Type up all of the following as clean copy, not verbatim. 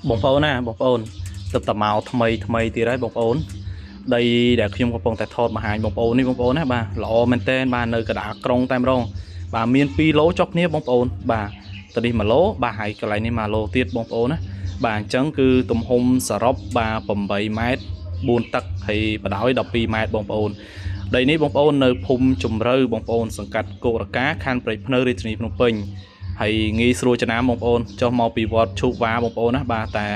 បងប្អូនណាបងប្អូនទឹកតម៉ៅថ្មីទៀតហើយបងប្អូនដីដែលខ្ញុំកំពុងតែថតបង្ហាញបងប្អូននេះបងប្អូនណាបាទល្អមែនតើបាទនៅកណ្ដាលក្រុងតែម្ដងបាទមាន2 ឡូចុះគ្នាបងប្អូនបាទទៅនេះ1 ឡូបាទហើយកន្លែងនេះ1 ឡូទៀតបងប្អូនណាបាទអញ្ចឹងគឺទំហំសរុបបាទ8 ម៉ែត្រ4 តឹកហើយបដ ாய் 12 ម៉ែត្របងប្អូនដីនេះបងប្អូននៅភូមិជំរឿបងប្អូនសង្កាត់គោករកាខណ្ឌព្រៃភ្នៅរាជធានីភ្នំពេញហើយងាយស្រួលចំណាំបងប្អូនចុះមកពីវត្តឈូកវ៉ាបងប្អូនណាបាទតែ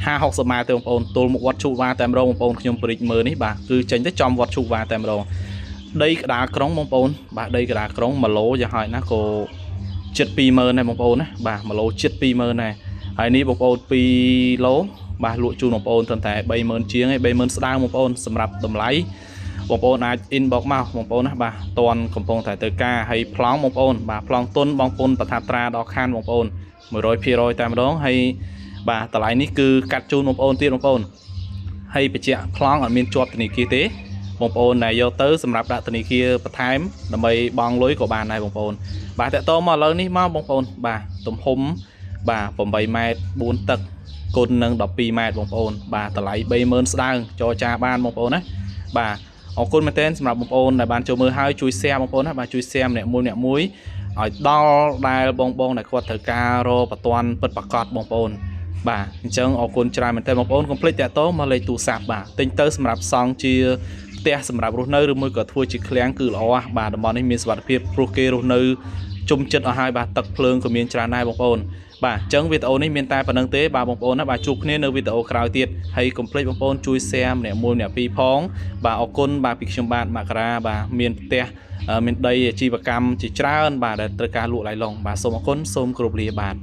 50-60 ម៉ែត្រទេបងប្អូនទល់មុខវត្តឈូកវ៉ាតែម្ដងបងប្អូនខ្ញុំព្រិចមើលនេះបាទគឺចេញទៅចំវត្តឈូកវ៉ាតែម្ដងដីក្តារក្រុងបងប្អូនបាទដីក្តារក្រុង1 ឡូយ៉ាងហោចណាស់ក៏ជិត 20,000 ដែរបងប្អូនណាបាទ1 ឡូជិត 20,000 ដែរហើយនេះបងប្អូន2 ឡូបាទលក់ជូនបងប្អូនត្រឹមតែ 30,000 ជាងឯង 30,000 ស្ដើងបងប្អូនសម្រាប់តម្លៃបងប្អូនអាច inbox មកបងប្អូនណាបាទតន់កំពុងតែត្រូវការហើយប្លង់បងប្អូនបាទប្លង់ទុនបងប្អូនប្រថាប់ត្រាដល់ខានបងប្អូន 100% តែម្ដងហើយបាទតម្លៃនេះគឺកាត់ជូនបងប្អូនទៀតបងប្អូនហើយបញ្ជាក់ប្លង់អត់មានជាប់ធនាគារទេបងប្អូនដែលយកទៅសម្រាប់ដាក់ធនាគារបន្ថែមដើម្បីបង់លុយក៏បានដែរបងប្អូនបាទតើតើមកឥឡូវនេះមកបងប្អូនបាទទំហំបាទ8 ម៉ែត្រ 4 តឹកគុណនឹង12 ម៉ែត្របងប្អូនបាទតម្លៃ 30,000 ស្ដើងចរចាបានបងប្អូនណាបាទអរគុណមែនទែនសម្រាប់បងប្អូនដែលបានចូលមើលហើយជួយ share បងប្អូនណាបាទជួយ share ម្នាក់មួយឲ្យដល់ដែលបងដែលគាត់ត្រូវការរកបន្ទាន់ពិតប្រាកដបងប្អូនបាទអញ្ចឹងអរគុណច្រើនមែនទែនបងប្អូនកុំភ្លេចតាក់ទងមកលេខទូរស័ព្ទបាទទិញទៅសម្រាប់សង់ជាផ្ទះសម្រាប់រស់នៅឬមួយក៏ធ្វើជាឃ្លាំងគឺល្អបាទតំបន់នេះមានសុវត្ថិភាពព្រោះគេរស់នៅជុំចិត្តអស់ហើយបាទទឹកភ្លើងក៏មានច្រើនដែរបងប្អូនបាទអញ្ចឹងវីដេអូនេះមានតែប៉ុណ្្នឹងទេបាទបងប្អូនណាបាទជួបគ្នានៅវីដេអូក្រោយទៀតហើយកុំភ្លេចបងប្អូនជួយ share ម្នាក់មួយម្នាក់ពីរផងបាទអរគុណបាទពីខ្ញុំបាទមករាបាទមានផ្ទះមានដីអាជីវកម្មជាច្រើនបាទដែលត្រូវការលក់ឡៃឡុងបាទសូមអរគុណសូមគោរពលាបាទ